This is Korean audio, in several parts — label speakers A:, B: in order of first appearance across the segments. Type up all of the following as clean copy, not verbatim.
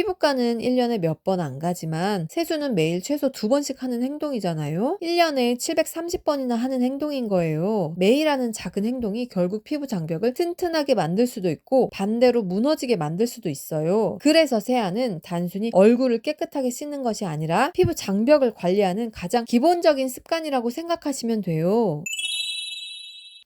A: 피부과는 1년에 몇 번 안 가지만 세수는 매일 최소 2번씩 하는 행동이잖아요. 1년에 730번이나 하는 행동인 거예요. 매일 하는 작은 행동이 결국 피부 장벽을 튼튼하게 만들 수도 있고 반대로 무너지게 만들 수도 있어요. 그래서 세안은 단순히 얼굴을 깨끗하게 씻는 것이 아니라 피부 장벽을 관리하는 가장 기본적인 습관이라고 생각하시면 돼요.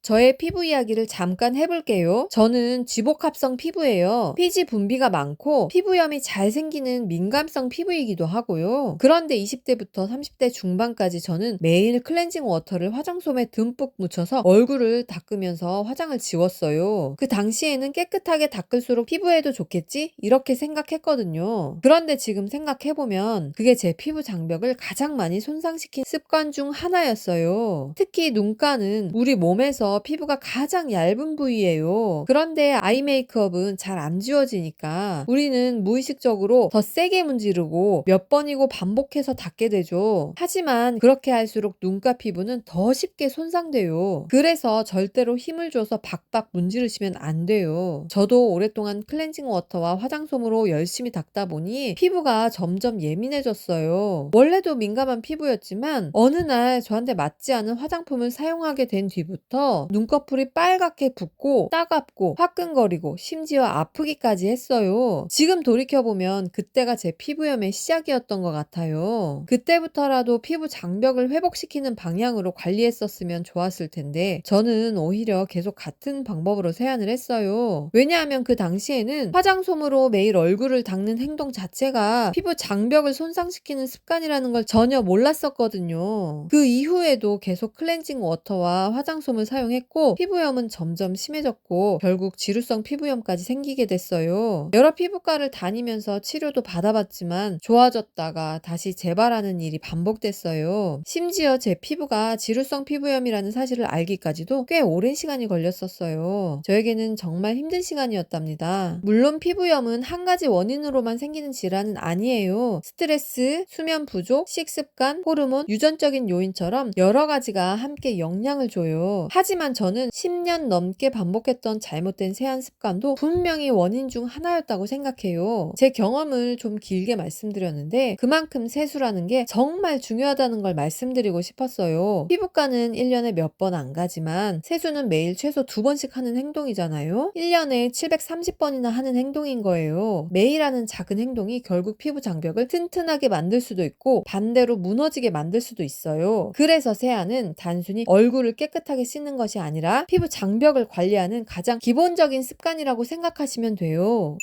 A: 저의 피부 이야기를 잠깐 해볼게요. 저는 지복합성 피부예요. 피지 분비가 많고 피부염이 잘 생기는 민감성 피부이기도 하고요. 그런데 20대부터 30대 중반까지 저는 매일 클렌징 워터를 화장솜에 듬뿍 묻혀서 얼굴을 닦으면서 화장을 지웠어요. 그 당시에는 깨끗하게 닦을수록 피부에도 좋겠지? 이렇게 생각했거든요. 그런데 지금 생각해보면 그게 제 피부 장벽을 가장 많이 손상시킨 습관 중 하나였어요. 특히 눈가는 우리 몸에서 피부가 가장 얇은 부위예요. 그런데 아이 메이크업은 잘 안 지워지니까 우리는 무의식적으로 더 세게 문지르고 몇 번이고 반복해서 닦게 되죠. 하지만 그렇게 할수록 눈가 피부는 더 쉽게 손상돼요. 그래서 절대로 힘을 줘서 박박 문지르시면 안 돼요. 저도 오랫동안 클렌징 워터와 화장솜으로 열심히 닦다 보니 피부가 점점 예민해졌어요. 원래도 민감한 피부였지만 어느 날 저한테 맞지 않은 화장품을 사용하게 된 뒤부터 눈꺼풀이 빨갛게 붓고 따갑고 화끈거리고 심지어 아프기까지 했어요. 지금 돌이켜보면 그때가 제 피부염의 시작이었던 것 같아요. 그때부터라도 피부 장벽을 회복시키는 방향으로 관리했었으면 좋았을 텐데 저는 오히려 계속 같은 방법으로 세안을 했어요. 왜냐하면 그 당시에는 화장솜으로 매일 얼굴을 닦는 행동 자체가 피부 장벽을 손상시키는 습관이라는 걸 전혀 몰랐었거든요. 그 이후에도 계속 클렌징 워터와 화장솜을 사용했고 피부염은 점점 심해졌고 결국 지루성 피부염까지 생기게 됐어요. 여러 피부과를 다니면서 치료도 받아봤지만 좋아졌다가 다시 재발하는 일이 반복됐어요. 심지어 제 피부가 지루성 피부염이라는 사실을 알기까지도 꽤 오랜 시간이 걸렸었어요. 저에게는 정말 힘든 시간이었답니다. 물론 피부염은 한 가지 원인으로만 생기는 질환은 아니에요. 스트레스, 수면 부족, 식습관, 호르몬, 유전적인 요인처럼 여러 가지가 함께 영향을 줘요. 하지만 저는 10년 넘게 반복했던 잘못된 세안 습관도 분명히 원인 중 하나였다고 생각해요. 제 경험을 좀 길게 말씀드렸는데 그만큼 세수라는 게 정말 중요하다는 걸 말씀드리고 싶었어요. 피부과는 1년에 몇 번 안 가지만 세수는 매일 최소 2번씩 하는 행동이잖아요. 1년에 730번이나 하는 행동인 거예요. 매일 하는 작은 행동이 결국 피부 장벽을 튼튼하게 만들 수도 있고 반대로 무너지게 만들 수도 있어요. 그래서 세안은 단순히 얼굴을 깨끗하게 씻는 것이 아니라 피부 장벽을 관리하는 가장 기본적인 습관이라고 생각하시면 돼요.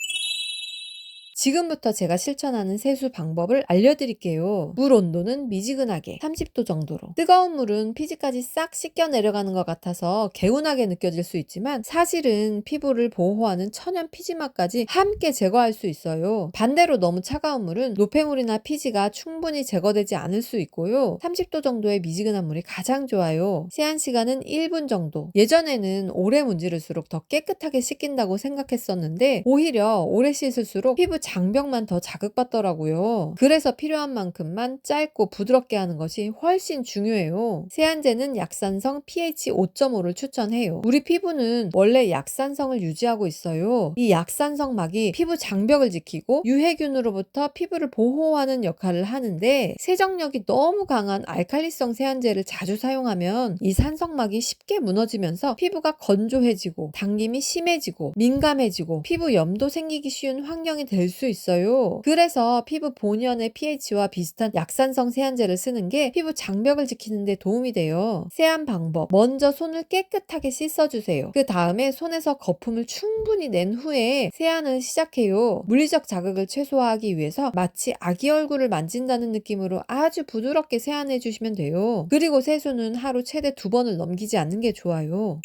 A: 지금부터 제가 실천하는 세수 방법을 알려드릴게요. 물 온도는 미지근하게 30도 정도로. 뜨거운 물은 피지까지 싹 씻겨 내려가는 것 같아서 개운하게 느껴질 수 있지만 사실은 피부를 보호하는 천연 피지막까지 함께 제거할 수 있어요. 반대로 너무 차가운 물은 노폐물이나 피지가 충분히 제거되지 않을 수 있고요. 30도 정도의 미지근한 물이 가장 좋아요. 세안 시간은 1분 정도. 예전에는 오래 문지를수록 더 깨끗하게 씻긴다고 생각했었는데 오히려 오래 씻을수록 피부 장벽만 더 자극받더라고요. 그래서 필요한 만큼만 짧고 부드럽게 하는 것이 훨씬 중요해요. 세안제는 약산성 pH 5.5를 추천해요. 우리 피부는 원래 약산성을 유지하고 있어요. 이 약산성막이 피부 장벽을 지키고 유해균으로부터 피부를 보호하는 역할을 하는데 세정력이 너무 강한 알칼리성 세안제를 자주 사용하면 이 산성막이 쉽게 무너지면서 피부가 건조해지고 당김이 심해지고 민감해지고 피부염도 생기기 쉬운 환경이 될 수 있어요. 그래서 피부 본연의 pH와 비슷한 약산성 세안제를 쓰는 게 피부 장벽을 지키는 데 도움이 돼요. 세안 방법. 먼저 손을 깨끗하게 씻어주세요. 그 다음에 손에서 거품을 충분히 낸 후에 세안을 시작해요. 물리적 자극을 최소화하기 위해서 마치 아기 얼굴을 만진다는 느낌으로 아주 부드럽게 세안해 주시면 돼요. 그리고 세수는 하루 최대 2번을 넘기지 않는 게 좋아요.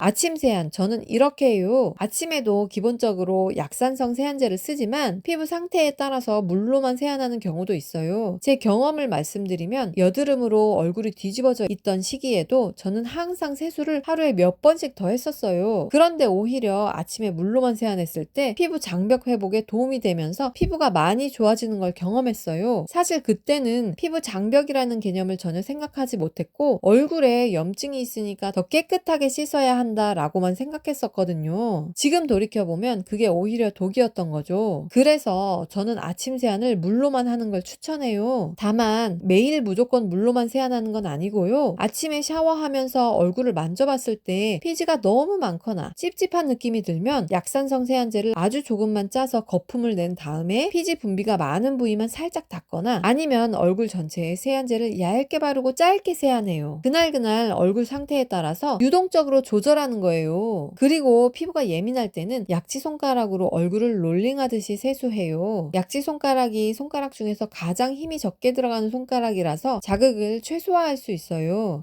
A: 아침 세안 저는 이렇게 해요. 아침에도 기본적으로 약산성 세안제를 쓰지만 피부 상태에 따라서 물로만 세안하는 경우도 있어요. 제 경험을 말씀드리면 여드름으로 얼굴이 뒤집어져 있던 시기에도 저는 항상 세수를 하루에 몇 번씩 더 했었어요. 그런데 오히려 아침에 물로만 세안했을 때 피부 장벽 회복에 도움이 되면서 피부가 많이 좋아지는 걸 경험했어요. 사실 그때는 피부 장벽이라는 개념을 전혀 생각하지 못했고 얼굴에 염증이 있으니까 더 깨끗하게 씻어야 하는 세안한다라고만 생각했었거든요. 지금 돌이켜보면 그게 오히려 독이었던 거죠. 그래서 저는 아침 세안을 물로만 하는 걸 추천해요. 다만 매일 무조건 물로만 세안하는 건 아니고요. 아침에 샤워하면서 얼굴을 만져봤을 때 피지가 너무 많거나 찝찝한 느낌이 들면 약산성 세안제를 아주 조금만 짜서 거품을 낸 다음에 피지 분비가 많은 부위만 살짝 닦거나 아니면 얼굴 전체에 세안제를 얇게 바르고 짧게 세안해요. 그날 얼굴 상태에 따라서 유동적으로 조절하는 거예요. 그리고 피부가 예민할 때는 약지 손가락으로 얼굴을 롤링하듯이 세수해요. 약지 손가락이 손가락 중에서 가장 힘이 적게 들어가는 손가락이라서 자극을 최소화할 수 있어요.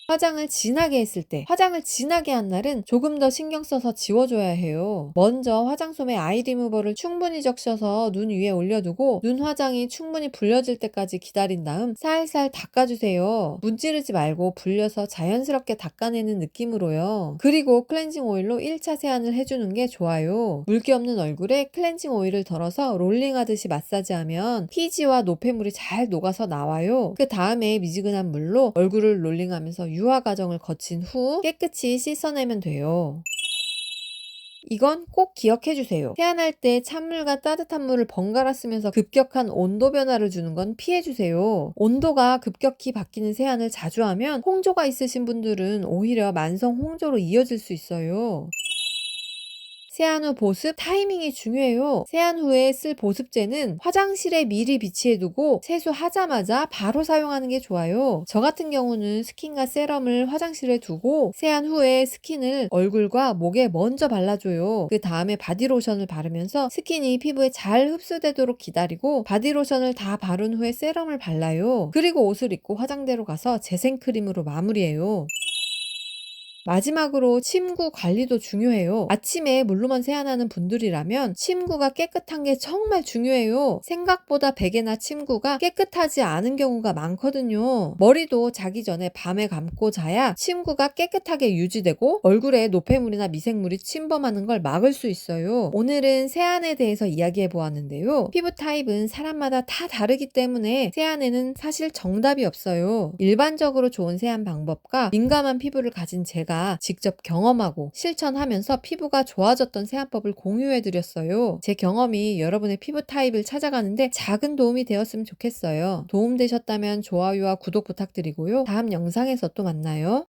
A: 화장을 진하게 했을 때, 화장을 진하게 한 날은 조금 더 신경 써서 지워줘야 해요. 먼저 화장솜에 아이 리무버를 충분히 적셔서 눈 위에 올려두고 눈 화장이 충분히 불려질 때까지 기다린 다음 살살 닦아주세요. 문지르지 말고 불려서 자연스럽게 닦아내는 느낌으로요. 그리고 클렌징 오일로 1차 세안을 해주는 게 좋아요. 물기 없는 얼굴에 클렌징 오일을 덜어서 롤링하듯이 마사지하면 피지와 노폐물이 잘 녹아서 나와요. 그 다음에 미지근한 물로 얼굴을 롤링하면서 유화 과정을 거친 후 깨끗이 씻어내면 돼요. 이건 꼭 기억해 주세요. 세안할 때 찬물과 따뜻한 물을 번갈아 쓰면서 급격한 온도 변화를 주는 건 피해 주세요. 온도가 급격히 바뀌는 세안을 자주 하면 홍조가 있으신 분들은 오히려 만성 홍조로 이어질 수 있어요. 세안 후 보습 타이밍이 중요해요. 세안 후에 쓸 보습제는 화장실에 미리 비치해두고 세수하자마자 바로 사용하는 게 좋아요. 저 같은 경우는 스킨과 세럼을 화장실에 두고 세안 후에 스킨을 얼굴과 목에 먼저 발라줘요. 그 다음에 바디로션을 바르면서 스킨이 피부에 잘 흡수되도록 기다리고 바디로션을 다 바른 후에 세럼을 발라요. 그리고 옷을 입고 화장대로 가서 재생크림으로 마무리해요. 마지막으로 침구 관리도 중요해요. 아침에 물로만 세안하는 분들이라면 침구가 깨끗한 게 정말 중요해요. 생각보다 베개나 침구가 깨끗하지 않은 경우가 많거든요. 머리도 자기 전에 밤에 감고 자야 침구가 깨끗하게 유지되고 얼굴에 노폐물이나 미생물이 침범하는 걸 막을 수 있어요. 오늘은 세안에 대해서 이야기해 보았는데요. 피부 타입은 사람마다 다 다르기 때문에 세안에는 사실 정답이 없어요. 일반적으로 좋은 세안 방법과 민감한 피부를 가진 제가 직접 경험하고 실천하면서 피부가 좋아졌던 세안법을 공유해드렸어요. 제 경험이 여러분의 피부 타입을 찾아가는데 작은 도움이 되었으면 좋겠어요. 도움되셨다면 좋아요와 구독 부탁드리고요. 다음 영상에서 또 만나요.